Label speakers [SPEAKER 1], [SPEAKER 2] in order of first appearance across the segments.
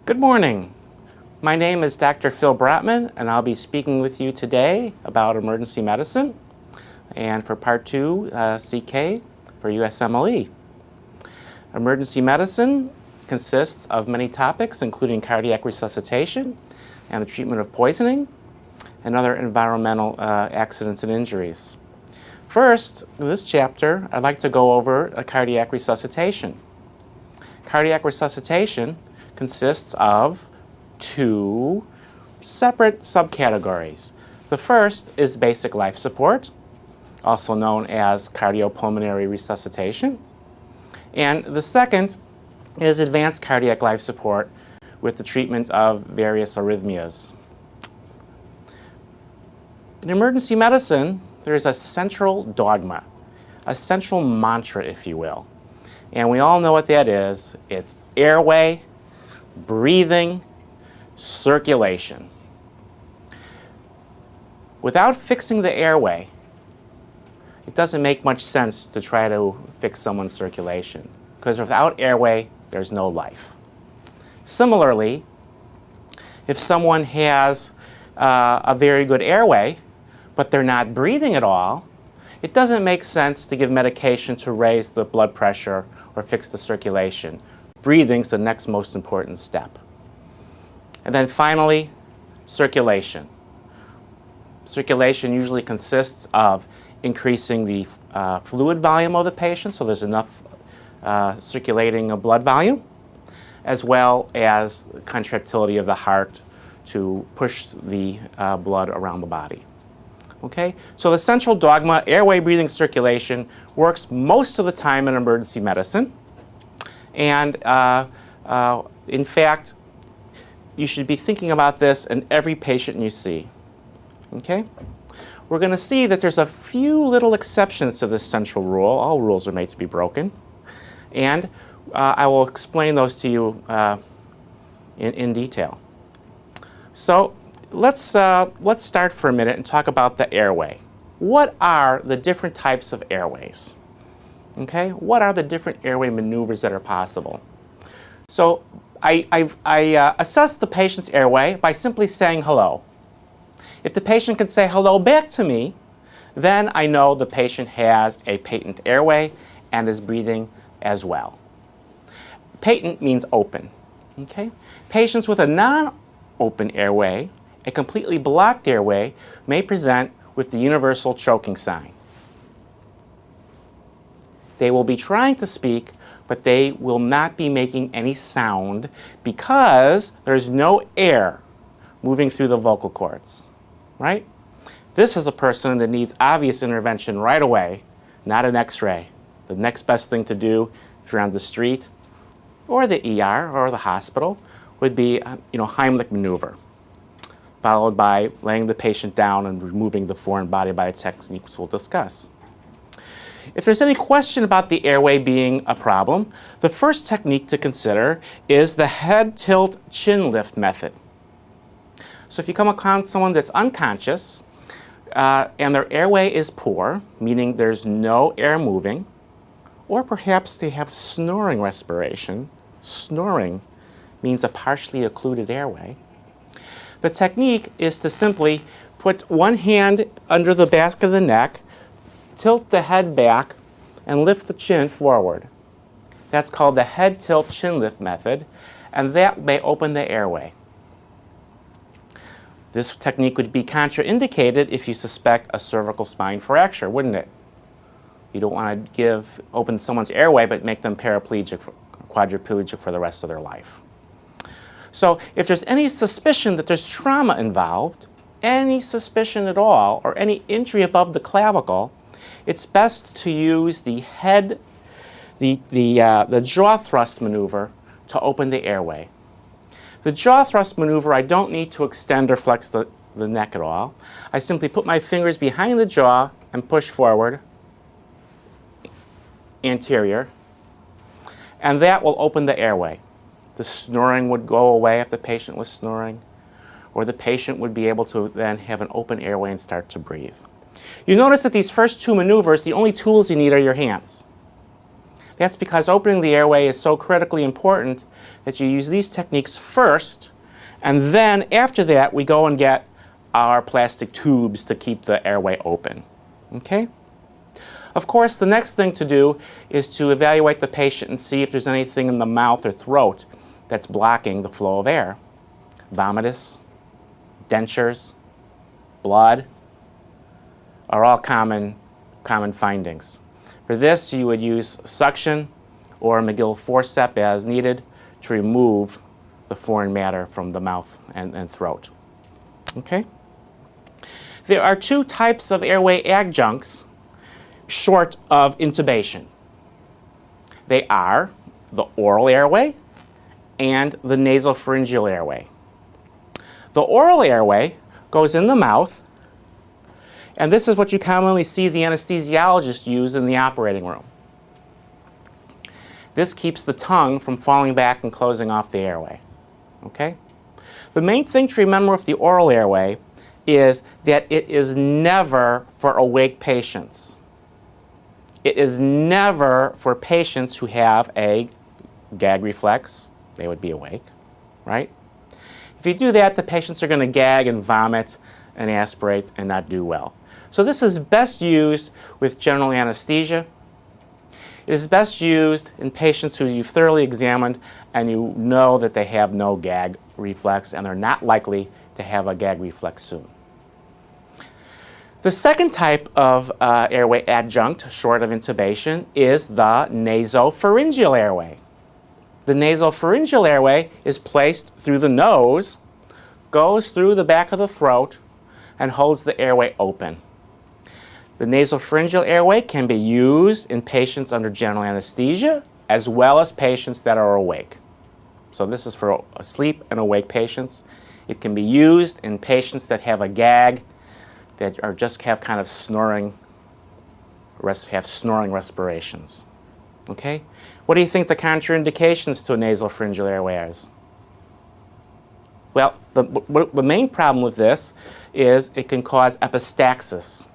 [SPEAKER 1] Good morning. My name is Dr. Phil Brotman, and I'll be speaking with you today about emergency medicine, and for Part 2, CK for USMLE. Emergency medicine consists of many topics, including cardiac resuscitation and the treatment of poisoning and other environmental accidents and injuries. First, in this chapter, I'd like to go over cardiac resuscitation. Cardiac resuscitation consists of two separate subcategories. The first is basic life support, also known as cardiopulmonary resuscitation. And the second is advanced cardiac life support with the treatment of various arrhythmias. In emergency medicine, there is a central dogma, a central mantra, if you will. And we all know what that is. It's airway, breathing, circulation. Without fixing the airway, it doesn't make much sense to try to fix someone's circulation, because without airway, there's no life. Similarly, if someone has a very good airway, but they're not breathing at all, it doesn't make sense to give medication to raise the blood pressure or fix the circulation. Breathing's the next most important step. And then finally, circulation. Circulation usually consists of increasing the fluid volume of the patient, so there's enough circulating blood volume, as well as contractility of the heart to push the blood around the body. Okay? So the central dogma, airway, breathing, circulation, works most of the time in emergency medicine. And in fact, you should be thinking about this in every patient you see. Okay? We're going to see that there's a few little exceptions to this central rule. All rules are made to be broken. And I will explain those to you in detail. So let's start for a minute and talk about the airway. What are the different types of airways? Okay? What are the different airway maneuvers that are possible? So I assess the patient's airway by simply saying hello. If the patient can say hello back to me, then I know the patient has a patent airway and is breathing as well. Patent means open. Okay? Patients with a non-open airway, a completely blocked airway, may present with the universal choking sign. They will be trying to speak, but they will not be making any sound because there's no air moving through the vocal cords, right? This is a person that needs obvious intervention right away, not an X-ray. The next best thing to do if you're on the street or the ER or the hospital would be Heimlich maneuver, followed by laying the patient down and removing the foreign body by techniques we'll discuss. If there's any question about the airway being a problem, the first technique to consider is the head tilt chin lift method. So if you come across someone that's unconscious and their airway is poor, meaning there's no air moving, or perhaps they have snoring respiration. Snoring means a partially occluded airway. The technique is to simply put one hand under the back of the neck, tilt the head back, and lift the chin forward. That's called the head tilt chin lift method, and that may open the airway. This technique would be contraindicated if you suspect a cervical spine fracture, wouldn't it? You don't want to open someone's airway but make them paraplegic, quadriplegic for the rest of their life. So if there's any suspicion that there's trauma involved, any suspicion at all, or any injury above the clavicle, it's best to use the jaw thrust maneuver to open the airway. The jaw thrust maneuver, I don't need to extend or flex the neck at all. I simply put my fingers behind the jaw and push forward, anterior, and that will open the airway. The snoring would go away if the patient was snoring, or the patient would be able to then have an open airway and start to breathe. You notice that these first two maneuvers, the only tools you need are your hands. That's because opening the airway is so critically important that you use these techniques first, and then after that we go and get our plastic tubes to keep the airway open. Okay? Of course, the next thing to do is to evaluate the patient and see if there's anything in the mouth or throat that's blocking the flow of air. Vomitus, dentures, blood are all common findings. For this, you would use suction or McGill forceps as needed to remove the foreign matter from the mouth and throat. Okay? There are two types of airway adjuncts short of intubation. They are the oral airway and the nasopharyngeal airway. The oral airway goes in the mouth, and this is what you commonly see the anesthesiologist use in the operating room. This keeps the tongue from falling back and closing off the airway. Okay? The main thing to remember with the oral airway is that it is never for awake patients. It is never for patients who have a gag reflex. They would be awake, right? If you do that, the patients are going to gag and vomit and aspirate and not do well. So this is best used with general anesthesia. It is best used in patients who you've thoroughly examined and you know that they have no gag reflex and they're not likely to have a gag reflex soon. The second type of airway adjunct, short of intubation, is the nasopharyngeal airway. The nasopharyngeal airway is placed through the nose, goes through the back of the throat, and holds the airway open. The nasopharyngeal airway can be used in patients under general anesthesia as well as patients that are awake. So this is for asleep and awake patients. It can be used in patients that have a gag, that are just have kind of snoring respirations. Okay? What do you think the contraindications to a nasopharyngeal airway is? Well, the main problem with this is it can cause epistaxis.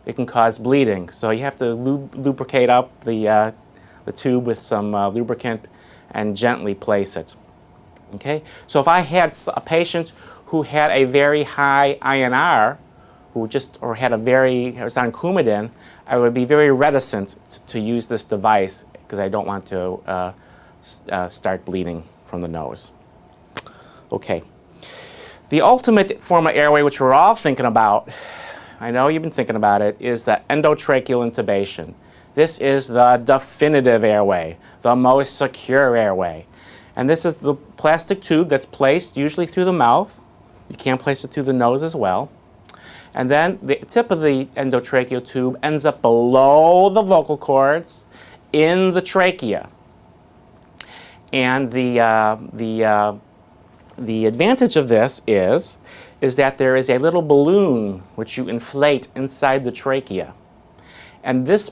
[SPEAKER 1] It can cause bleeding. So you have to lubricate up the tube with some lubricant and gently place it. Okay? So if I had a patient who had a very high INR, or had a was on Coumadin, I would be very reticent to use this device because I don't want to start bleeding from the nose. Okay. The ultimate form of airway, which we're all thinking about, I know you've been thinking about it, is the endotracheal intubation. This is the definitive airway, the most secure airway. And this is the plastic tube that's placed usually through the mouth. You can place it through the nose as well. And then the tip of the endotracheal tube ends up below the vocal cords in the trachea. And the advantage of this is that there is a little balloon which you inflate inside the trachea. And this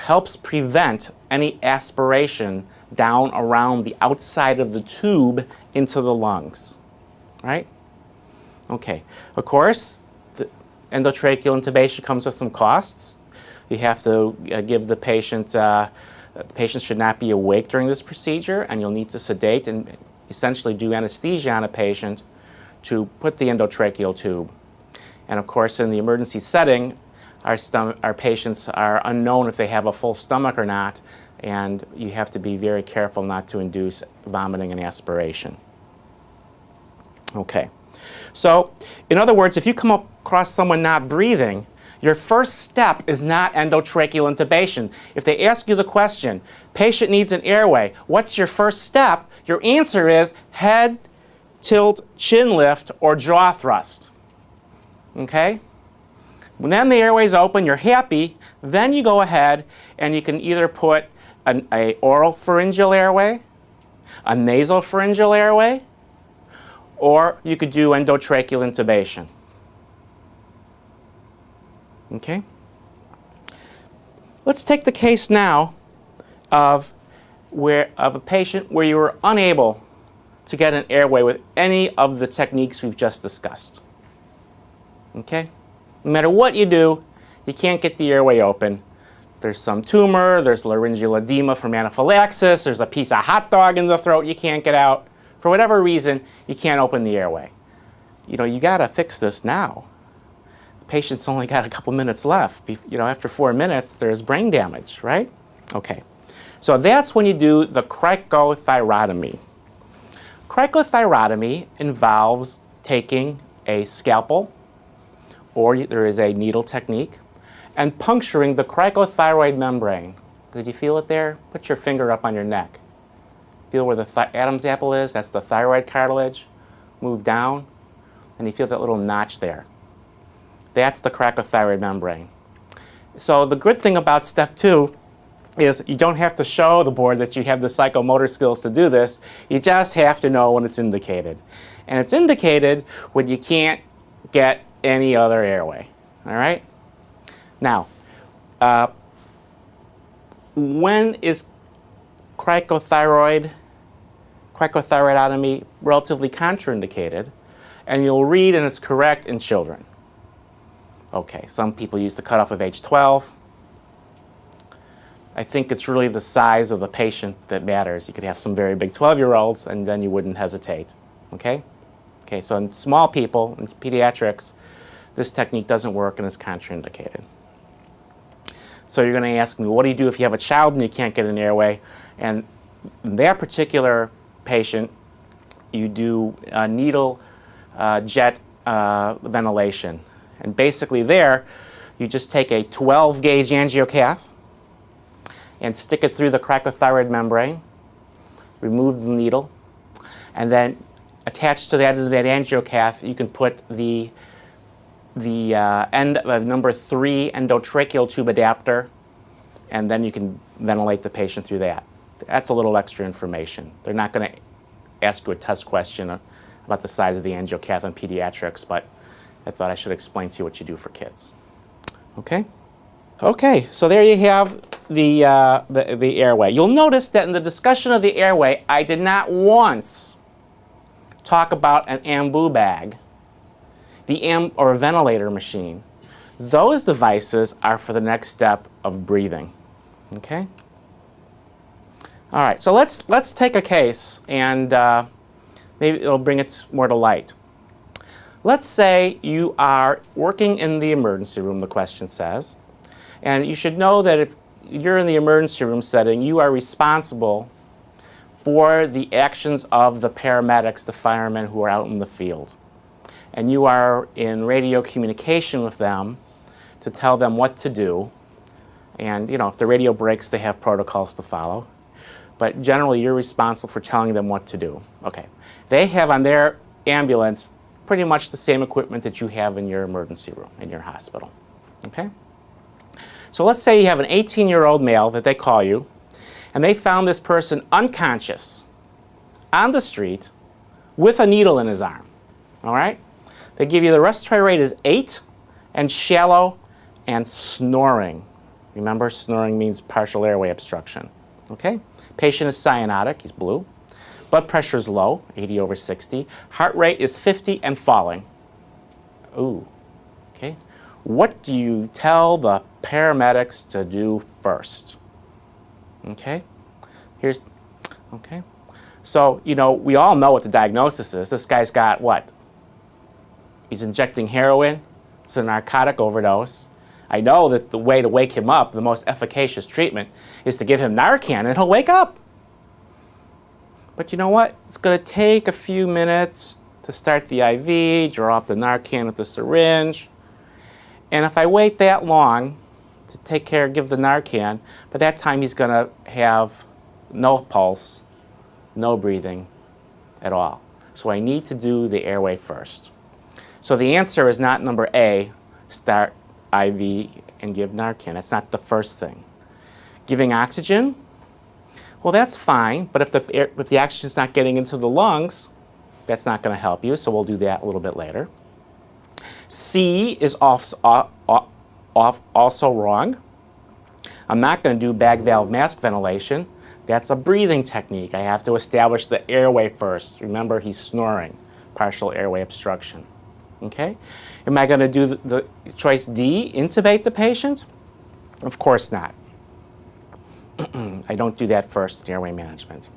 [SPEAKER 1] helps prevent any aspiration down around the outside of the tube into the lungs. Right? Okay. Of course, endotracheal intubation comes with some costs. You have to give the patient should not be awake during this procedure, and you'll need to sedate and essentially do anesthesia on a patient to put the endotracheal tube. And of course, in the emergency setting, our patients are unknown if they have a full stomach or not, and you have to be very careful not to induce vomiting and aspiration. Okay. So, in other words, if you come across someone not breathing, your first step is not endotracheal intubation. If they ask you the question, patient needs an airway, what's your first step? Your answer is head, tilt, chin lift, or jaw thrust. Okay? When then the airway's open, you're happy, then you go ahead and you can either put an oral pharyngeal airway, a nasopharyngeal airway, or you could do endotracheal intubation. Okay? Let's take the case now of a patient where you were unable to get an airway with any of the techniques we've just discussed. Okay? No matter what you do, you can't get the airway open. There's some tumor, there's laryngeal edema from anaphylaxis, there's a piece of hot dog in the throat you can't get out. For whatever reason, you can't open the airway. You know, you got to fix this now. The patient's only got a couple minutes left. You know, after 4 minutes, there's brain damage, right? Okay. So that's when you do the cricothyrotomy. Cricothyrotomy involves taking a scalpel, or there is a needle technique, and puncturing the cricothyroid membrane. Did you feel it there? Put your finger up on your neck. Feel where the Adam's apple is? That's the thyroid cartilage. Move down, and you feel that little notch there. That's the cricothyroid membrane. So the good thing about step 2 is you don't have to show the board that you have the psychomotor skills to do this. You just have to know when it's indicated. And it's indicated when you can't get any other airway. All right? Now, when is cricothyroidotomy relatively contraindicated? And you'll read, and it's correct in children. Okay, some people use the cutoff of age 12. I think it's really the size of the patient that matters. You could have some very big 12-year-olds, and then you wouldn't hesitate. Okay? Okay, so in small people, in pediatrics, this technique doesn't work and is contraindicated. So you're going to ask me, what do you do if you have a child and you can't get an airway? And in that particular patient, you do needle jet ventilation. And basically there, you just take a 12-gauge angiocath and stick it through the cricothyroid membrane, remove the needle, and then attached to that end of that angiocath, you can put the end of number 3 endotracheal tube adapter, and then you can ventilate the patient through that. That's a little extra information. They're not going to ask you a test question about the size of the angiocath in pediatrics, but I thought I should explain to you what you do for kids. Okay? Okay, so there you have the airway. You'll notice that in the discussion of the airway, I did not once talk about an AMBU bag, or a ventilator machine. Those devices are for the next step of breathing. Okay? All right, so let's take a case, and maybe it'll bring it more to light. Let's say you are working in the emergency room, the question says, and you should know that if you're in the emergency room setting, you are responsible for the actions of the paramedics, the firemen who are out in the field. And you are in radio communication with them to tell them what to do. And, you know, if the radio breaks, they have protocols to follow. But generally, you're responsible for telling them what to do. Okay. They have on their ambulance pretty much the same equipment that you have in your emergency room, in your hospital. Okay? So let's say you have an 18-year-old male that they call you, and they found this person unconscious on the street with a needle in his arm. All right? They give you the respiratory rate is 8 and shallow and snoring. Remember, snoring means partial airway obstruction. Okay? Patient is cyanotic, he's blue. Blood pressure is low, 80/60. Heart rate is 50 and falling. Ooh. Okay? What do you tell the paramedics to do first? Okay? Okay? So, you know, we all know what the diagnosis is. This guy's got what? He's injecting heroin. It's a narcotic overdose. I know that the way to wake him up, the most efficacious treatment, is to give him Narcan and he'll wake up. But you know what? It's going to take a few minutes to start the IV, draw up the Narcan with the syringe. And if I wait that long to give the Narcan, by that time he's going to have no pulse, no breathing at all. So I need to do the airway first. So the answer is not number A, start IV and give Narcan. That's not the first thing. Giving oxygen, well, that's fine, but if the oxygen's not getting into the lungs, that's not going to help you, so we'll do that a little bit later. C is also wrong. I'm not going to do bag valve mask ventilation. That's a breathing technique. I have to establish the airway first. Remember, he's snoring, partial airway obstruction. Okay? Am I going to do the choice D, intubate the patient? Of course not. I don't do that first in airway management.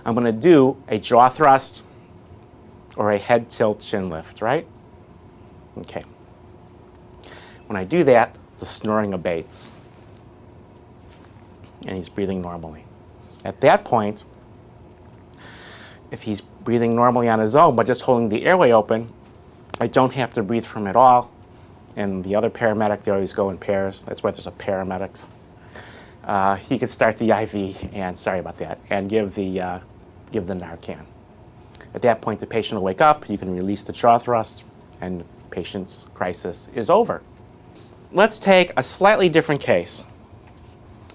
[SPEAKER 1] I'm going to do a jaw thrust or a head tilt chin lift, right? Okay. When I do that, the snoring abates, and he's breathing normally. At that point, if he's breathing normally on his own but just holding the airway open, I don't have to breathe for him at all. And the other paramedic, they always go in pairs. That's why there's a paramedics. He could start the IV, and sorry about that, and give the Narcan. At that point, the patient will wake up. You can release the jaw thrust, and the patient's crisis is over. Let's take a slightly different case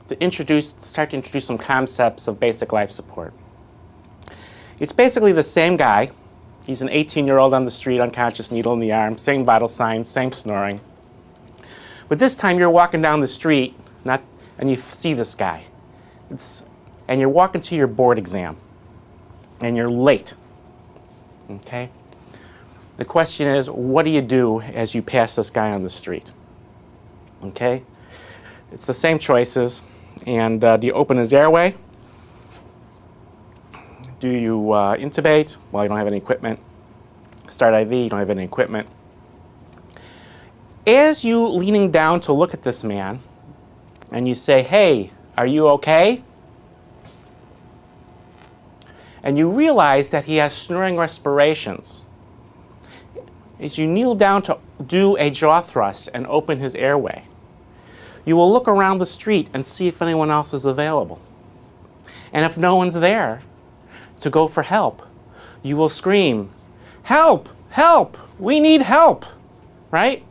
[SPEAKER 1] to start to introduce some concepts of basic life support. It's basically the same guy. He's an 18-year-old on the street, unconscious, needle in the arm, same vital signs, same snoring. But this time you're walking down the street, and you see this guy. And you're walking to your board exam, and you're late. Okay? The question is, what do you do as you pass this guy on the street? Okay? It's the same choices. And do you open his airway? Do you intubate? Well, you don't have any equipment. Start IV, you don't have any equipment. As you leaning down to look at this man, and you say, hey, are you okay? And you realize that he has snoring respirations. As you kneel down to do a jaw thrust and open his airway, you will look around the street and see if anyone else is available. And if no one's there to go for help, you will scream, help, help, we need help, right?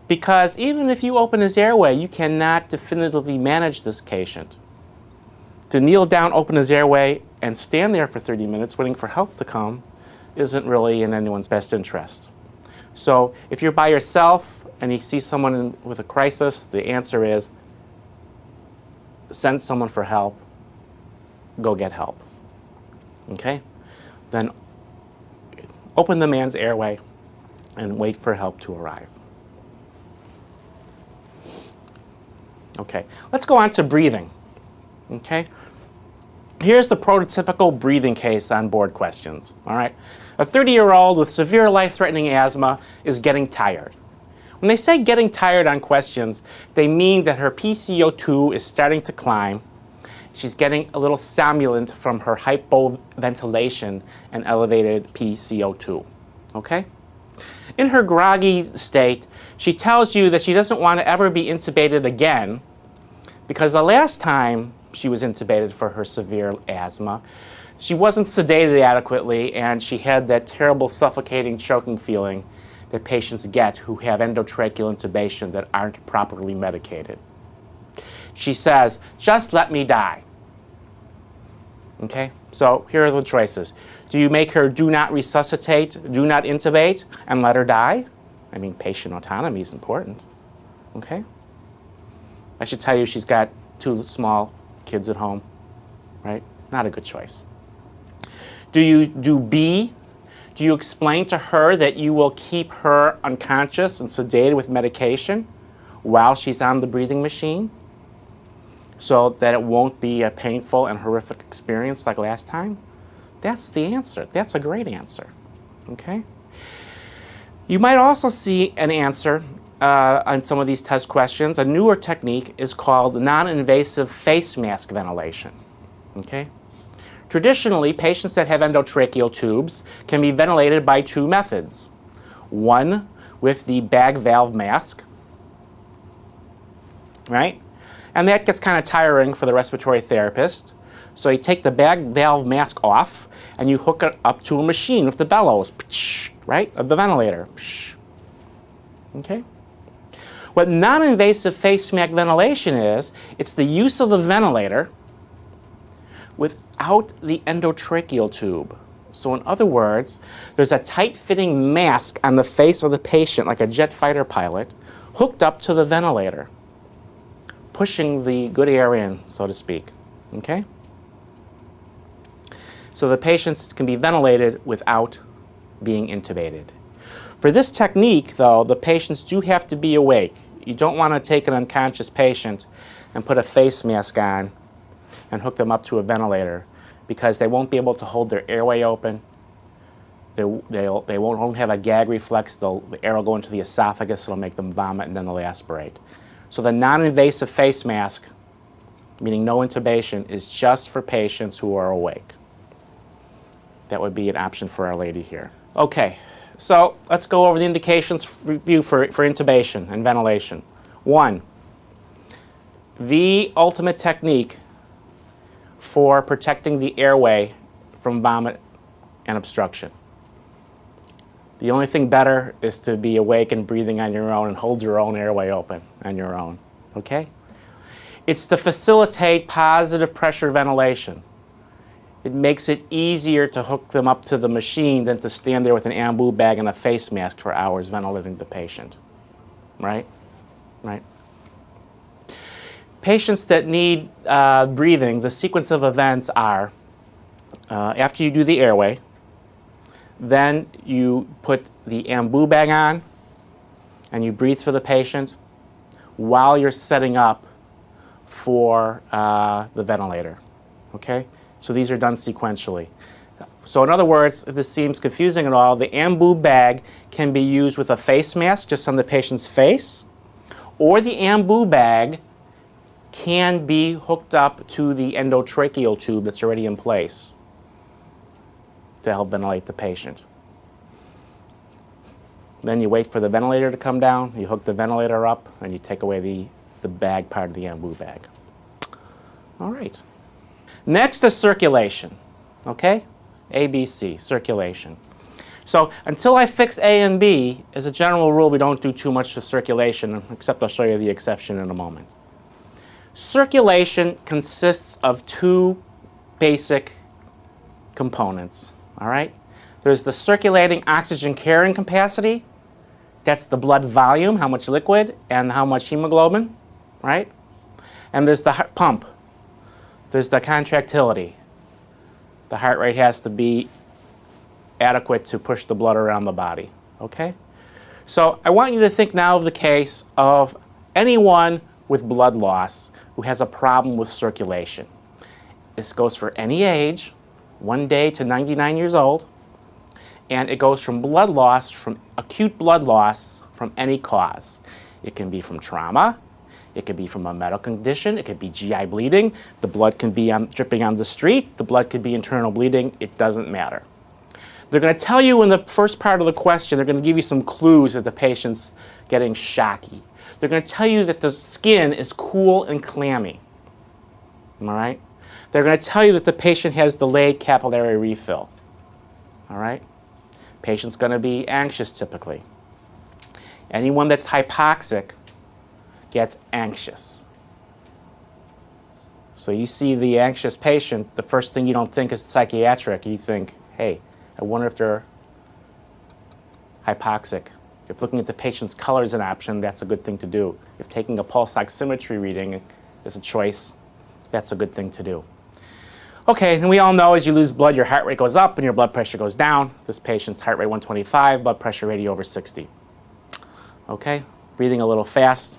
[SPEAKER 1] Because even if you open his airway, you cannot definitively manage this patient. To kneel down, open his airway, and stand there for 30 minutes waiting for help to come isn't really in anyone's best interest. So if you're by yourself and you see someone with a crisis, the answer is send someone for help, go get help. Okay? Then open the man's airway and wait for help to arrive. Okay, let's go on to breathing. Okay? Here's the prototypical breathing case on board questions. All right? A 30-year-old with severe life-threatening asthma is getting tired. When they say getting tired on questions, they mean that her PCO2 is starting to climb. She's getting a little somnolent from her hypoventilation and elevated PCO2. Okay? In her groggy state, she tells you that she doesn't want to ever be intubated again because the last time she was intubated for her severe asthma, she wasn't sedated adequately and she had that terrible suffocating choking feeling that patients get who have endotracheal intubation that aren't properly medicated. She says, just let me die. Okay? So here are the choices. Do you make her do not resuscitate, do not intubate, and let her die? I mean, patient autonomy is important. Okay? I should tell you she's got 2 small kids at home, right? Not a good choice. Do you do B? Do you explain to her that you will keep her unconscious and sedated with medication while she's on the breathing machine so that it won't be a painful and horrific experience like last time? That's the answer. That's a great answer. Okay? You might also see an answer on some of these test questions. A newer technique is called non-invasive face mask ventilation. Okay? Traditionally, patients that have endotracheal tubes can be ventilated by 2 methods. One with the bag valve mask, right? And that gets kind of tiring for the respiratory therapist. So you take the bag valve mask off and you hook it up to a machine with the bellows, right, of the ventilator. Okay? What non-invasive face mask ventilation is, it's the use of the ventilator without the endotracheal tube. So in other words, there's a tight-fitting mask on the face of the patient, like a jet fighter pilot, hooked up to the ventilator, pushing the good air in, so to speak. Okay? So the patients can be ventilated without being intubated. For this technique, though, the patients do have to be awake. You don't want to take an unconscious patient and put a face mask on and hook them up to a ventilator, because they won't be able to hold their airway open. They won't have a gag reflex. The air will go into the esophagus, it'll make them vomit, and then they'll aspirate. So the non-invasive face mask, meaning no intubation, is just for patients who are awake. That would be an option for Our Lady here. Okay, so let's go over the indications review for intubation and ventilation. 1, the ultimate technique for protecting the airway from vomit and obstruction. The only thing better is to be awake and breathing on your own and hold your own airway open on your own, okay? It's to facilitate positive pressure ventilation. It makes it easier to hook them up to the machine than to stand there with an ambu bag and a face mask for hours ventilating the patient, right? Right. Patients that need breathing, the sequence of events are, after you do the airway, then you put the ambu bag on and you breathe for the patient while you're setting up for the ventilator, okay? So these are done sequentially. So in other words, if this seems confusing at all, the ambu bag can be used with a face mask just on the patient's face, or the ambu bag can be hooked up to the endotracheal tube that's already in place to help ventilate the patient. Then you wait for the ventilator to come down, you hook the ventilator up, and you take away the bag part of the ambu bag. All right. Next is circulation, okay? A, B, C, circulation. So until I fix A and B, as a general rule, we don't do too much with circulation, except I'll show you the exception in a moment. Circulation consists of 2 basic components, all right? There's the circulating oxygen carrying capacity. That's the blood volume, how much liquid and how much hemoglobin, right? And there's the heart pump. There's the contractility. The heart rate has to be adequate to push the blood around the body, okay? So I want you to think now of the case of anyone with blood loss who has a problem with circulation. This goes for any age, 1 day to 99 years old, and it goes from blood loss, from acute blood loss from any cause. It can be from trauma, it could be from a medical condition, it could be GI bleeding, the blood can be dripping on the street, the blood could be internal bleeding, it doesn't matter. They're going to tell you in the first part of the question, they're going to give you some clues that the patient's getting shocky. They're going to tell you that the skin is cool and clammy, all right? They're going to tell you that the patient has delayed capillary refill, all right? Patient's going to be anxious typically. Anyone that's hypoxic gets anxious. So you see the anxious patient, the first thing you don't think is psychiatric. You think, hey, I wonder if they're hypoxic. If looking at the patient's color is an option, that's a good thing to do. If taking a pulse oximetry reading is a choice, that's a good thing to do. Okay, and we all know as you lose blood, your heart rate goes up and your blood pressure goes down. This patient's heart rate 125, blood pressure 80 over 60. Okay, breathing a little fast,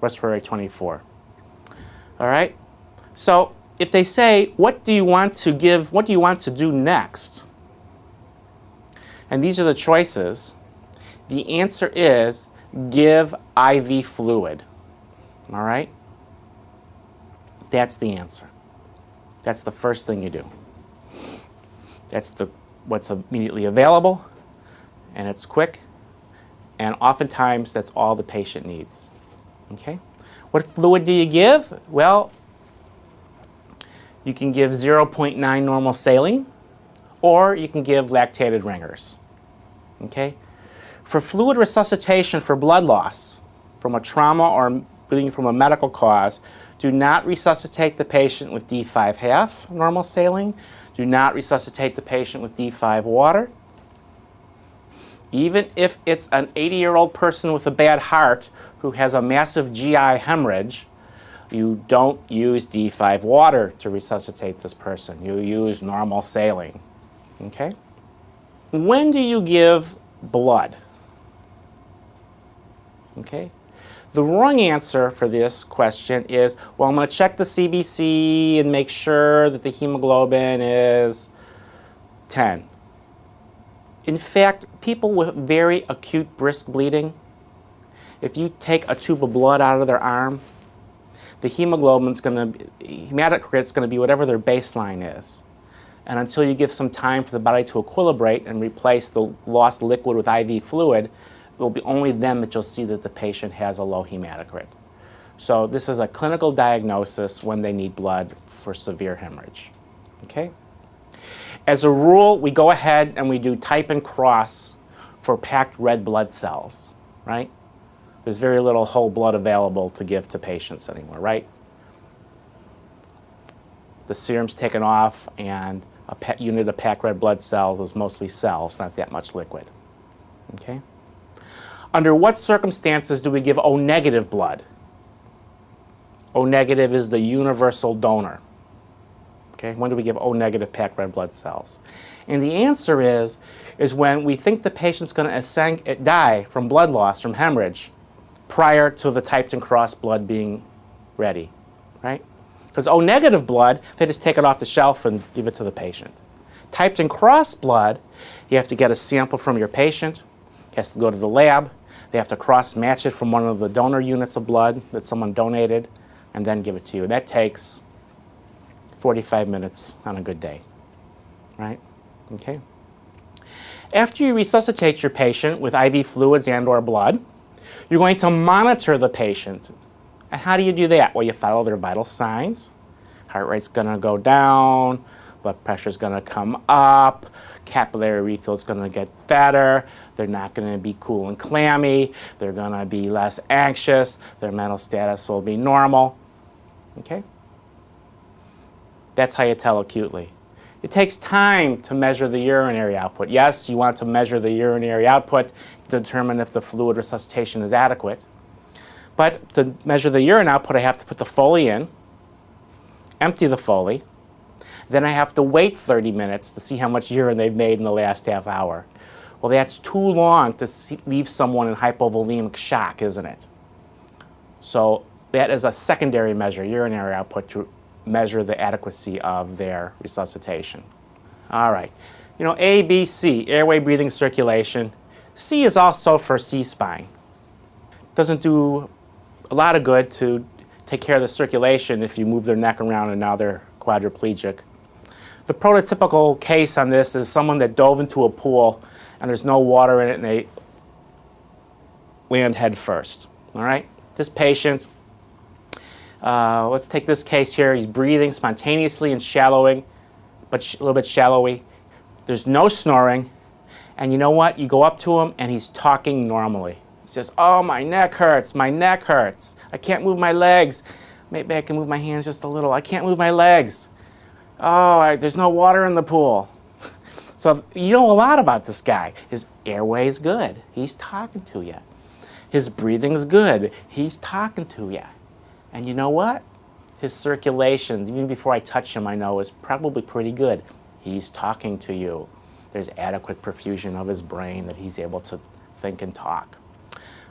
[SPEAKER 1] respiratory rate 24. All right, so if they say, what do you want to give, what do you want to do next? And these are the choices. The answer is give IV fluid, all right? That's the answer. That's the first thing you do. That's what's immediately available, and it's quick, and oftentimes that's all the patient needs, okay? What fluid do you give? Well, you can give 0.9 normal saline, or you can give lactated ringers, okay? For fluid resuscitation for blood loss from a trauma or bleeding from a medical cause, do not resuscitate the patient with D5 normal saline. Do not resuscitate the patient with D5 water. Even if it's an 80-year-old person with a bad heart who has a massive GI hemorrhage, you don't use D5 water to resuscitate this person. You use normal saline, okay? When do you give blood? Okay? The wrong answer for this question is, well, I'm going to check the CBC and make sure that the hemoglobin is 10. In fact, people with very acute brisk bleeding, if you take a tube of blood out of their arm, the hematocrit's going to be whatever their baseline is. And until you give some time for the body to equilibrate and replace the lost liquid with IV fluid, it will be only then that you'll see that the patient has a low hematocrit. So this is a clinical diagnosis when they need blood for severe hemorrhage. Okay? As a rule, we go ahead and we do type and cross for packed red blood cells, right? There's very little whole blood available to give to patients anymore, right? The serum's taken off, and a unit of packed red blood cells is mostly cells, not that much liquid. Okay? Under what circumstances do we give O-negative blood? O-negative is the universal donor. Okay? When do we give O-negative packed red blood cells? And the answer is when we think the patient's going to die from blood loss, from hemorrhage, prior to the typed and crossed blood being ready, right? Because O-negative blood, they just take it off the shelf and give it to the patient. Typed and crossed blood, you have to get a sample from your patient, it has to go to the lab, they have to cross-match it from one of the donor units of blood that someone donated, and then give it to you. That takes 45 minutes on a good day, right? Okay. After you resuscitate your patient with IV fluids and or blood, you're going to monitor the patient. And how do you do that? Well, you follow their vital signs. Heart rate's going to go down, blood pressure's going to come up, capillary refill's going to get better, they're not going to be cool and clammy, they're going to be less anxious, their mental status will be normal. Okay? That's how you tell acutely. It takes time to measure the urinary output. Yes, you want to measure the urinary output to determine if the fluid resuscitation is adequate. But to measure the urine output, I have to put the Foley in, empty the Foley, then I have to wait 30 minutes to see how much urine they've made in the last half hour. Well, that's too long to leave someone in hypovolemic shock, isn't it? So that is a secondary measure, urinary output, to measure the adequacy of their resuscitation. All right. You know, A, B, C, airway, breathing, circulation. C is also for C-spine. Doesn't do a lot of good to take care of the circulation if you move their neck around and now they're quadriplegic. The prototypical case on this is someone that dove into a pool and there's no water in it and they land head first. All right? This patient, let's take this case here. He's breathing spontaneously and shallowing, but a little bit shallowy. There's no snoring. And you know what? You go up to him and he's talking normally. He says, oh, my neck hurts. My neck hurts. I can't move my legs. Maybe I can move my hands just a little. I can't move my legs. Oh, there's no water in the pool. So you know a lot about this guy. His airway is good. He's talking to you. His breathing's good. He's talking to you. And you know what? His circulation, even before I touch him, I know is probably pretty good. He's talking to you. There's adequate perfusion of his brain that he's able to think and talk.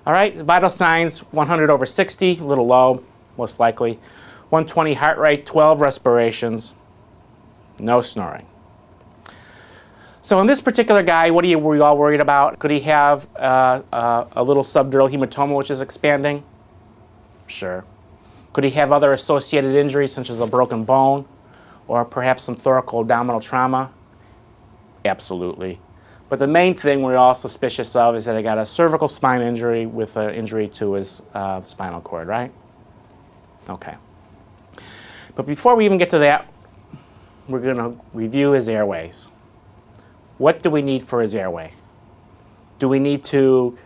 [SPEAKER 1] All right, vital signs, 100/60, a little low, most likely. 120 heart rate, 12 respirations, no snoring. So in this particular guy, what were we all worried about? Could he have a little subdural hematoma which is expanding? Sure. Could he have other associated injuries such as a broken bone or perhaps some thoracoabdominal trauma? Absolutely. But the main thing we're all suspicious of is that he got a cervical spine injury with an injury to his spinal cord, right? Okay. But before we even get to that, we're going to review his airways. What do we need for his airway? Do we need to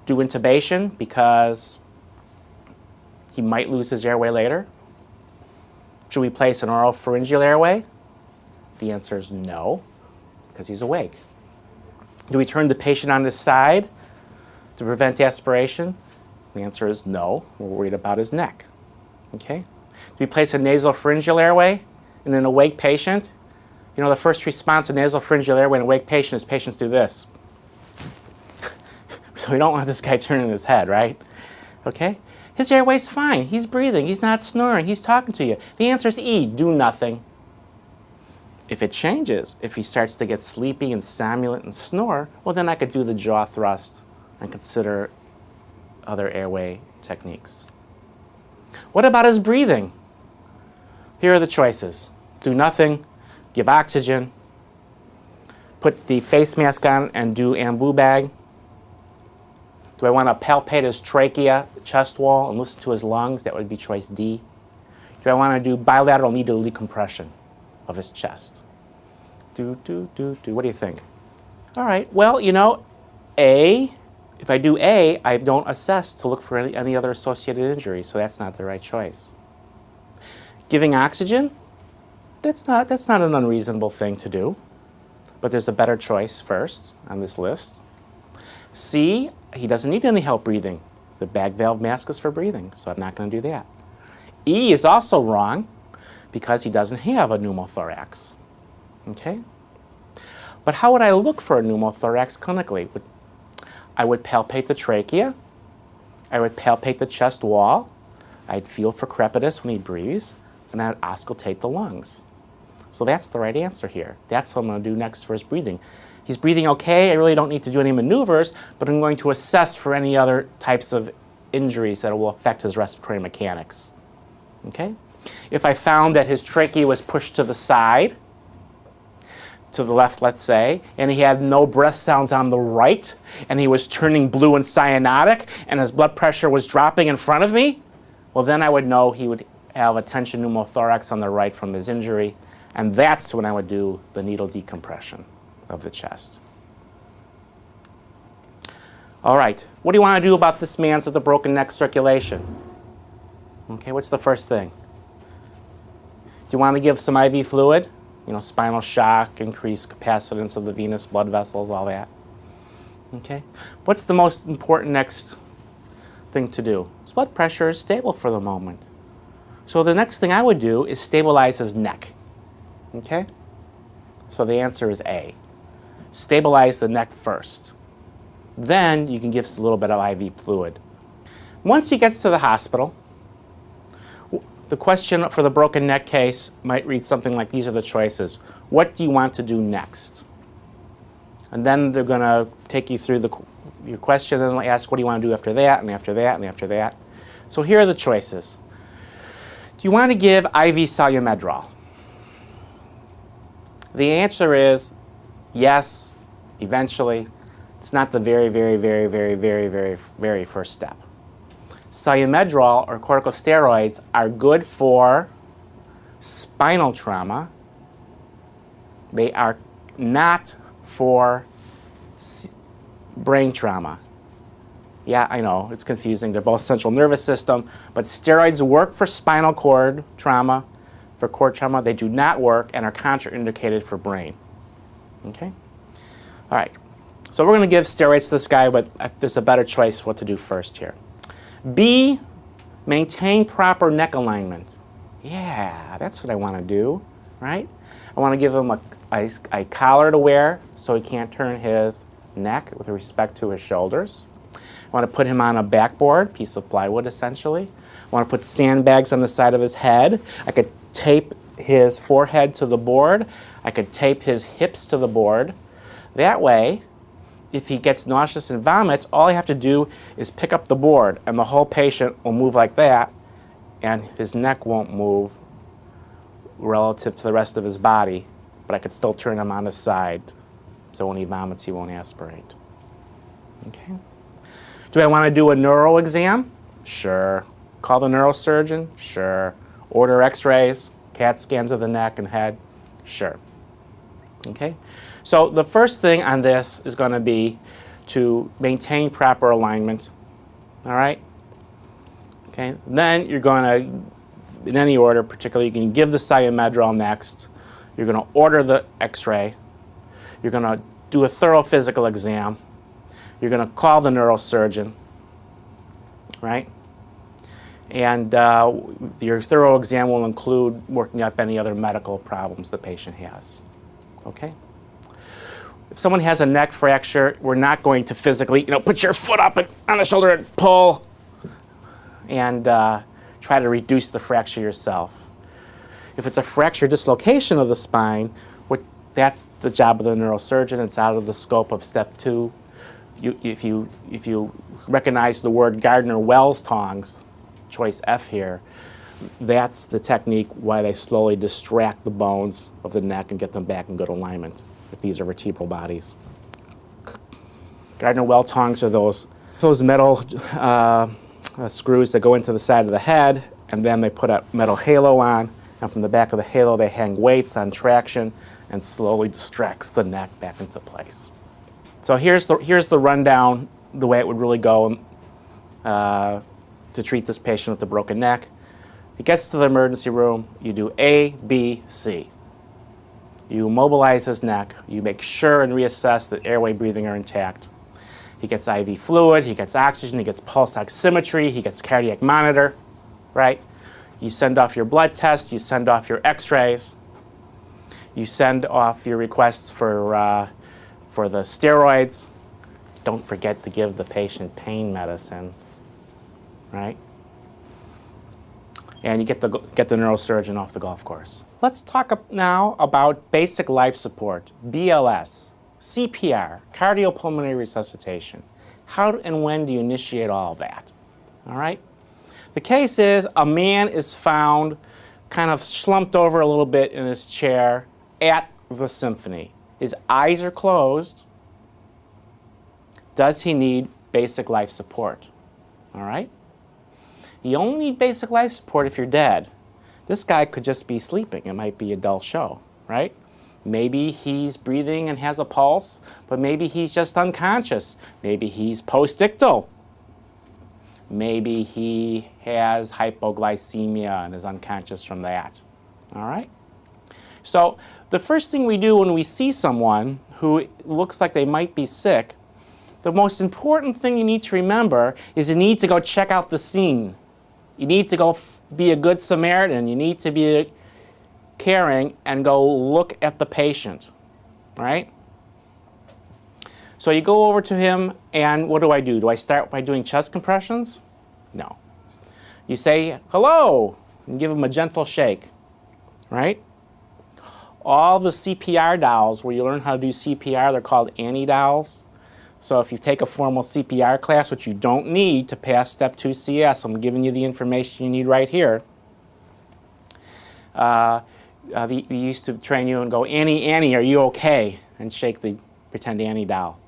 [SPEAKER 1] do intubation because he might lose his airway later? Should we place an oropharyngeal airway? The answer is no, because he's awake. Do we turn the patient on his side to prevent aspiration? The answer is no. We're worried about his neck. Okay? Do we place a nasopharyngeal airway in an awake patient? You know, the first response to nasopharyngeal airway in an awake patient is patients do this. So we don't want this guy turning his head, right? Okay? His airway's fine. He's breathing. He's not snoring. He's talking to you. The answer is E, do nothing. If it changes, if he starts to get sleepy and somnolent and snore, well, then I could do the jaw thrust and consider other airway techniques. What about his breathing? Here are the choices. Do nothing, give oxygen, put the face mask on and do ambu bag. Do I want to palpate his trachea, chest wall, and listen to his lungs? That would be choice D. Do I want to do bilateral needle decompression of his chest? What do you think? All right, well, you know, A, if I do A, I don't assess to look for any other associated injuries, so that's not the right choice. Giving oxygen, that's not an unreasonable thing to do, but there's a better choice first on this list. C, he doesn't need any help breathing. The bag valve mask is for breathing, so I'm not going to do that. E is also wrong because he doesn't have a pneumothorax. Okay? But how would I look for a pneumothorax clinically? I would palpate the trachea. I would palpate the chest wall. I'd feel for crepitus when he breathes, and I'd auscultate the lungs. So that's the right answer here. That's what I'm going to do next for his breathing. He's breathing okay. I really don't need to do any maneuvers, but I'm going to assess for any other types of injuries that will affect his respiratory mechanics. Okay? If I found that his trachea was pushed to the side, to the left, let's say, and he had no breath sounds on the right, and he was turning blue and cyanotic, and his blood pressure was dropping in front of me, well, then I would know he would have a tension pneumothorax on the right from his injury, and that's when I would do the needle decompression of the chest. All right, what do you want to do about this man's with a broken neck circulation? Okay, what's the first thing? Do you want to give some IV fluid? You know, spinal shock, increased capacitance of the venous blood vessels, all that. Okay? What's the most important next thing to do? His blood pressure is stable for the moment. So the next thing I would do is stabilize his neck. Okay? So the answer is A. Stabilize the neck first. Then you can give a little bit of IV fluid. Once he gets to the hospital, the question for the broken neck case might read something like, these are the choices. What do you want to do next? And then they're going to take you through your question and ask, what do you want to do after that, and after that, and after that? So here are the choices. Do you want to give IV Solu-Medrol? The answer is yes, eventually. It's not the very, very, very, very, very, very, very first step. Solu-Medrol or corticosteroids are good for spinal trauma. They are not for brain trauma. Yeah, I know, it's confusing. They're both central nervous system, but steroids work for spinal cord trauma. For cord trauma, they do not work and are contraindicated for brain. Okay? All right. So we're going to give steroids to this guy, but there's a better choice what to do first here. B, maintain proper neck alignment. Yeah, that's what I want to do, right? I want to give him a collar to wear so he can't turn his neck with respect to his shoulders. I want to put him on a backboard, piece of plywood essentially. I want to put sandbags on the side of his head. I could tape his forehead to the board. I could tape his hips to the board. That way, if he gets nauseous and vomits, all I have to do is pick up the board, and the whole patient will move like that, and his neck won't move relative to the rest of his body, but I could still turn him on his side, so when he vomits, he won't aspirate. Okay. Do I want to do a neuro exam? Sure. Call the neurosurgeon? Sure. Order x-rays, CAT scans of the neck and head? Sure. Okay. So the first thing on this is going to be to maintain proper alignment. All right? Okay. Then you're going to, in any order, particularly, you can give the Solu-Medrol next. You're going to order the x-ray. You're going to do a thorough physical exam. You're going to call the neurosurgeon, right? And your thorough exam will include working up any other medical problems the patient has. Okay? If someone has a neck fracture, we're not going to physically, put your foot up on the shoulder and pull. and try to reduce the fracture yourself. If it's a fracture dislocation of the spine, that's the job of the neurosurgeon. It's out of the scope of step 2. If you recognize the word Gardner-Wells tongs, choice F here, that's the technique why they slowly distract the bones of the neck and get them back in good alignment if these are vertebral bodies. Gardner-Wells tongs are those metal screws that go into the side of the head, and then they put a metal halo on, and from the back of the halo they hang weights on traction and slowly distracts the neck back into place. So here's the rundown, the way it would really go to treat this patient with the broken neck. He gets to the emergency room, you do A, B, C. You mobilize his neck, you make sure and reassess that airway, breathing are intact. He gets IV fluid, he gets oxygen, he gets pulse oximetry, he gets cardiac monitor, right? You send off your blood tests, you send off your x-rays, you send off your requests for the steroids. Don't forget to give the patient pain medicine, right? And you get the neurosurgeon off the golf course. Let's talk now about basic life support, BLS, CPR, cardiopulmonary resuscitation. How and when do you initiate all of that? All right? The case is a man is found kind of slumped over a little bit in his chair at the symphony. His eyes are closed. Does he need basic life support? All right? You only need basic life support if you're dead. This guy could just be sleeping. It might be a dull show, right? Maybe he's breathing and has a pulse, but maybe he's just unconscious. Maybe he's postictal. Maybe he has hypoglycemia and is unconscious from that. All right? So the first thing we do when we see someone who looks like they might be sick, the most important thing you need to remember is you need to go check out the scene. You need to go be a good Samaritan. You need to be caring and go look at the patient, right? So you go over to him, and what do? Do I start by doing chest compressions? No. You say, hello, and give him a gentle shake, right? All the CPR dowels where you learn how to do CPR, they're called anti-dowels. So if you take a formal CPR class, which you don't need to pass Step 2 CS, I'm giving you the information you need right here. We used to train you and go, Annie, are you okay? And shake the pretend Annie dowel.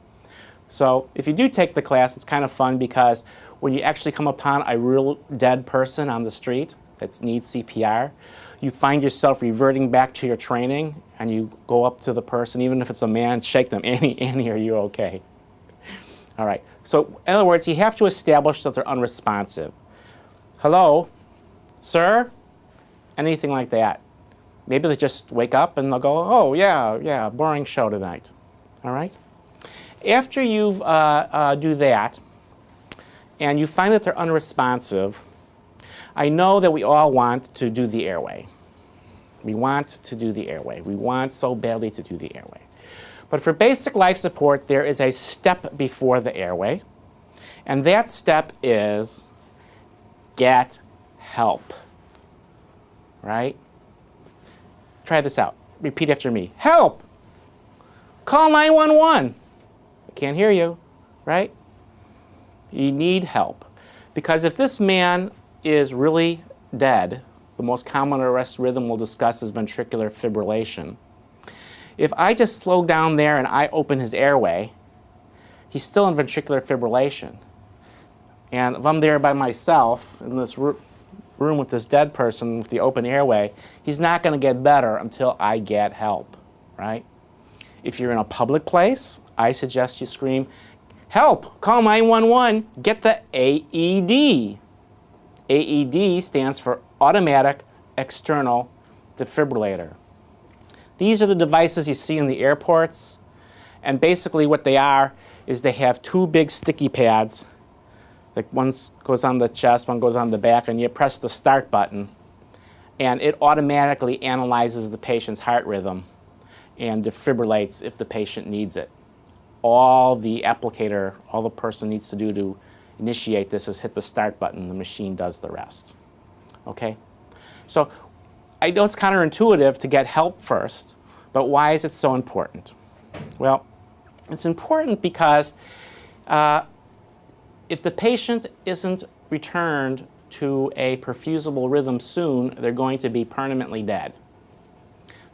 [SPEAKER 1] So if you do take the class, it's kind of fun because when you actually come upon a real dead person on the street that needs CPR, you find yourself reverting back to your training, and you go up to the person, even if it's a man, shake them, Annie, are you okay? All right, so in other words, you have to establish that they're unresponsive. Hello, sir? Anything like that. Maybe they just wake up and they'll go, oh, yeah, boring show tonight. All right? After you do that, and you find that they're unresponsive, I know that we all want to do the airway. We want to do the airway. We want so badly to do the airway. But for basic life support, there is a step before the airway, and that step is get help, right? Try this out. Repeat after me. Help! Call 911. I can't hear you, right? You need help. Because if this man is really dead, the most common arrest rhythm we'll discuss is ventricular fibrillation. If I just slow down there and I open his airway, he's still in ventricular fibrillation. And if I'm there by myself in this room with this dead person with the open airway, he's not going to get better until I get help, right? If you're in a public place, I suggest you scream, help, call 911, get the AED. AED stands for Automatic External Defibrillator. These are the devices you see in the airports, and basically what they are is they have two big sticky pads. Like one goes on the chest, one goes on the back, and you press the start button, and it automatically analyzes the patient's heart rhythm and defibrillates if the patient needs it. All the applicator, all the person needs to do to initiate this is hit the start button. The machine does the rest. Okay? So I know it's counterintuitive to get help first, but why is it so important? Well, it's important because if the patient isn't returned to a perfusable rhythm soon, they're going to be permanently dead.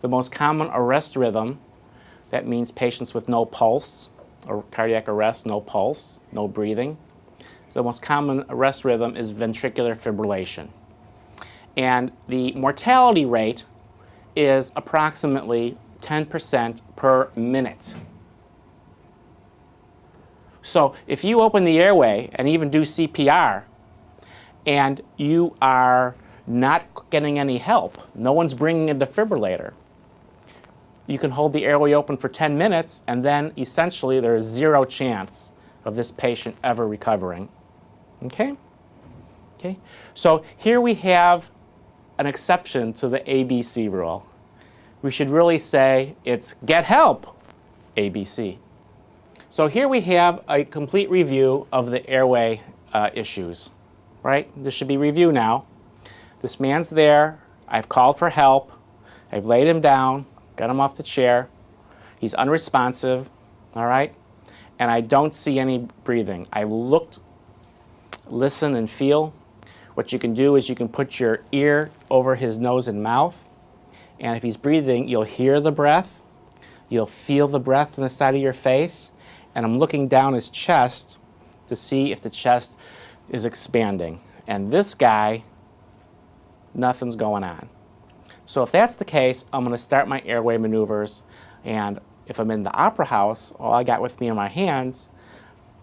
[SPEAKER 1] The most common arrest rhythm, that means patients with no pulse, or cardiac arrest, no pulse, no breathing. The most common arrest rhythm is ventricular fibrillation. And the mortality rate is approximately 10% per minute. So if you open the airway and even do CPR, and you are not getting any help, no one's bringing a defibrillator, you can hold the airway open for 10 minutes, and then essentially there is zero chance of this patient ever recovering. Okay? Okay? So here we have an exception to the ABC rule. We should really say it's get help, ABC. So here we have a complete review of the airway issues, right? This should be review now. This man's there. I've called for help. I've laid him down, got him off the chair. He's unresponsive, all right? And I don't see any breathing. I've looked, listen, and feel. What you can do is you can put your ear over his nose and mouth, and if he's breathing, you'll hear the breath. You'll feel the breath on the side of your face, and I'm looking down his chest to see if the chest is expanding. And this guy, nothing's going on. So if that's the case, I'm going to start my airway maneuvers, and if I'm in the opera house, all I got with me are my hands,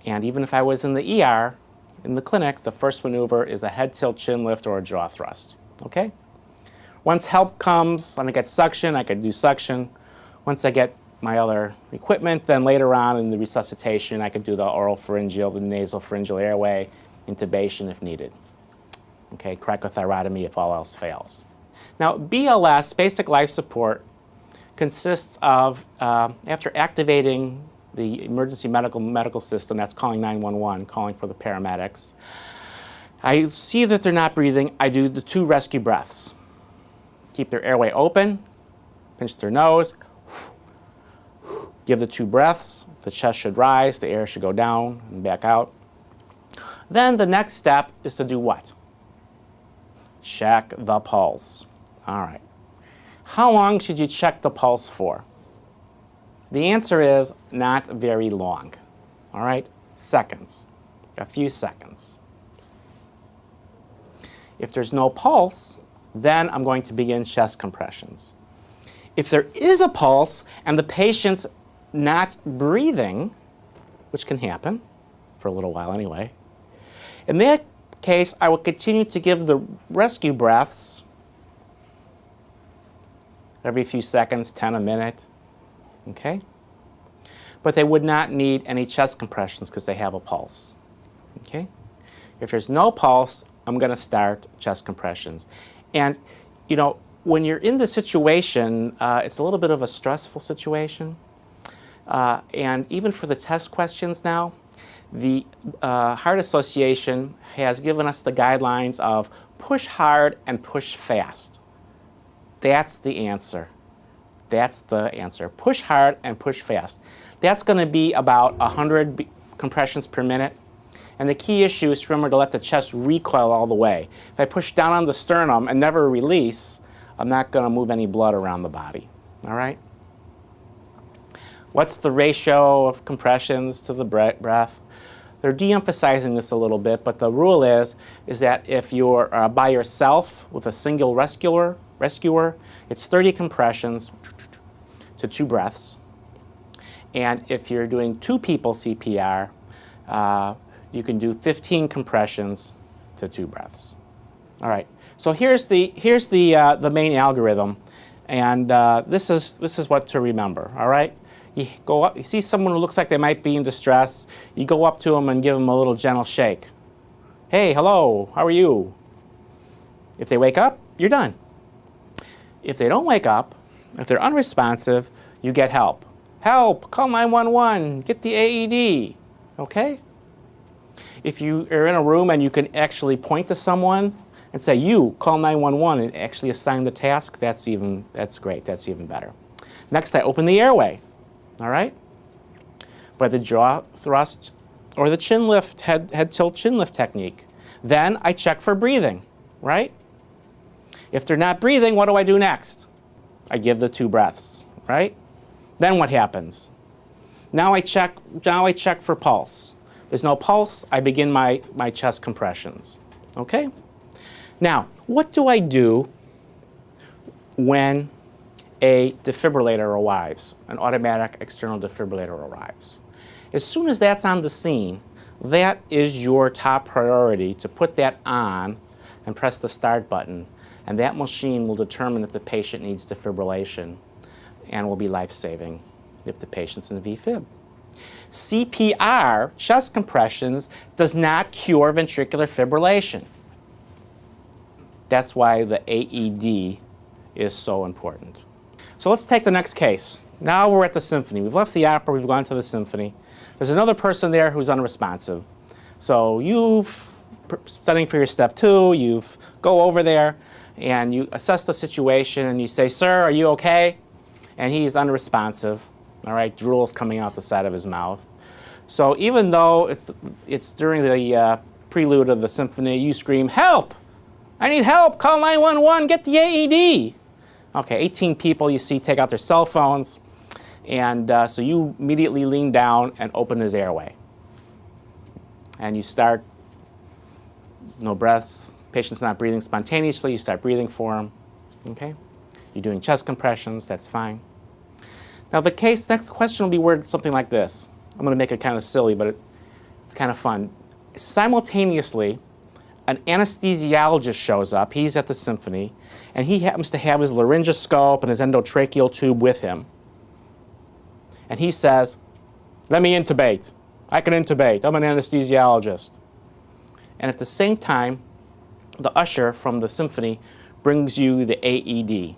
[SPEAKER 1] and even if I was in the ER, in the clinic, the first maneuver is a head tilt chin lift or a jaw thrust. Okay? Once help comes, when I get suction, I can do suction. Once I get my other equipment, then later on in the resuscitation, I could do the oral pharyngeal, the nasal pharyngeal airway, intubation if needed. Okay, cricothyrotomy if all else fails. Now, BLS, basic life support, consists of, after activating the emergency medical system, that's calling 911, calling for the paramedics. I see that they're not breathing. I do the 2 rescue breaths. Keep their airway open, pinch their nose, give the 2 breaths. The chest should rise, the air should go down and back out. Then the next step is to do what? Check the pulse. All right. How long should you check the pulse for? The answer is not very long. All right? Seconds. A few seconds. If there's no pulse, then I'm going to begin chest compressions. If there is a pulse and the patient's not breathing, which can happen for a little while anyway, in that case, I will continue to give the rescue breaths every few seconds, 10 a minute. Okay? But they would not need any chest compressions because they have a pulse. Okay? If there's no pulse, I'm going to start chest compressions. And, you know, when you're in the situation, it's a little bit of a stressful situation. And even for the test questions now, the Heart Association has given us the guidelines of push hard and push fast. That's the answer. That's the answer. Push hard and push fast. That's going to be about 100 compressions per minute. And the key issue is to remember to let the chest recoil all the way. If I push down on the sternum and never release, I'm not going to move any blood around the body. All right? What's the ratio of compressions to the breath? They're de-emphasizing this a little bit, but the rule is that if you're by yourself with a single rescuer, it's 30 compressions to 2 breaths. And if you're doing 2 people CPR, you can do 15 compressions to 2 breaths. All right. So here's the main algorithm, and this is what to remember. All right. You go up. You see someone who looks like they might be in distress. You go up to them and give them a little gentle shake. Hey, hello. How are you? If they wake up, you're done. If they don't wake up, if they're unresponsive, you get help. Help! Call 911. Get the AED. Okay? If you are in a room and you can actually point to someone and say, you, call 911, and actually assign the task, that's great, that's even better. Next, I open the airway, all right? By the jaw thrust or the chin lift, head tilt chin lift technique. Then I check for breathing, right? If they're not breathing, what do I do next? I give the 2 breaths, right? Then what happens? Now I check for pulse. There's no pulse, I begin my chest compressions, okay? Now, what do I do when a defibrillator arrives, an automatic external defibrillator arrives? As soon as that's on the scene, that is your top priority, to put that on and press the start button, and that machine will determine if the patient needs defibrillation and will be life-saving if the patient's in VFib. CPR, chest compressions, does not cure ventricular fibrillation. That's why the AED is so important. So let's take the next case. Now we're at the symphony. We've left the opera, we've gone to the symphony. There's another person there who's unresponsive. So you've studying for your step 2, you go over there and you assess the situation and you say, sir, are you okay? And he's unresponsive, all right, drool's coming out the side of his mouth. So even though it's during the prelude of the symphony, you scream, help! I need help, call 911, get the AED. Okay, 18 people you see take out their cell phones, and so you immediately lean down and open his airway. And you start, no breaths, patient's not breathing spontaneously, you start breathing for him, okay? You're doing chest compressions, that's fine. Now the next question will be worded something like this. I'm going to make it kind of silly, but it's kind of fun. Simultaneously, an anesthesiologist shows up, he's at the symphony, and he happens to have his laryngoscope and his endotracheal tube with him. And he says, let me intubate. I can intubate, I'm an anesthesiologist. And at the same time, the usher from the symphony brings you the AED,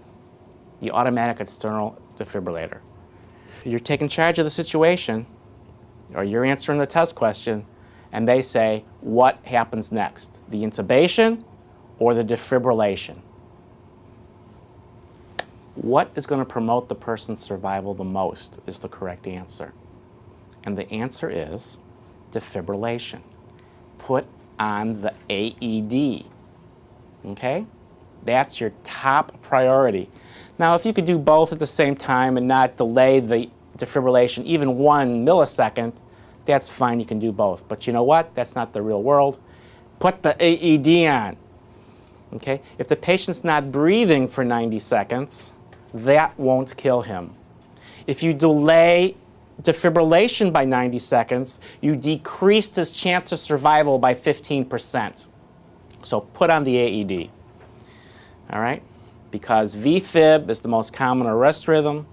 [SPEAKER 1] the automatic external defibrillator. You're taking charge of the situation, or you're answering the test question, and they say, what happens next? The intubation or the defibrillation? What is going to promote the person's survival the most is the correct answer. And the answer is defibrillation. Put on the AED, okay? That's your top priority. Now, if you could do both at the same time and not delay the defibrillation even 1 millisecond, that's fine, you can do both. But you know what? That's not the real world. Put the AED on, okay? If the patient's not breathing for 90 seconds, that won't kill him. If you delay defibrillation by 90 seconds, you decreased his chance of survival by 15%. So put on the AED, all right? Because VFib is the most common arrest rhythm.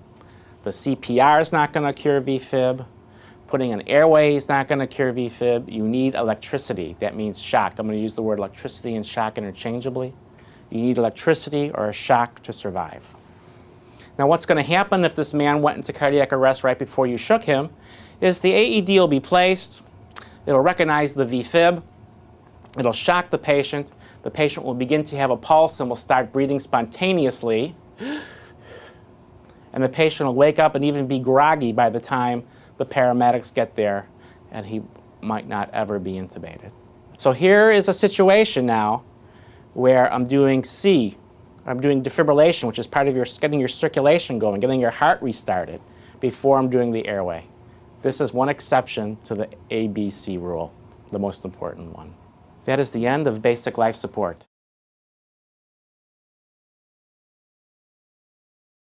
[SPEAKER 1] The CPR is not going to cure VFib. Putting an airway is not going to cure VFib. You need electricity. That means shock. I'm going to use the word electricity and shock interchangeably. You need electricity or a shock to survive. Now what's going to happen if this man went into cardiac arrest right before you shook him is the AED will be placed. It'll recognize the VFib. It'll shock the patient. The patient will begin to have a pulse and will start breathing spontaneously. And the patient will wake up and even be groggy by the time the paramedics get there, and he might not ever be intubated. So here is a situation now where I'm doing C. I'm doing defibrillation, which is part of getting your circulation going, getting your heart restarted before I'm doing the airway. This is one exception to the ABC rule, the most important one. That is the end of basic life support.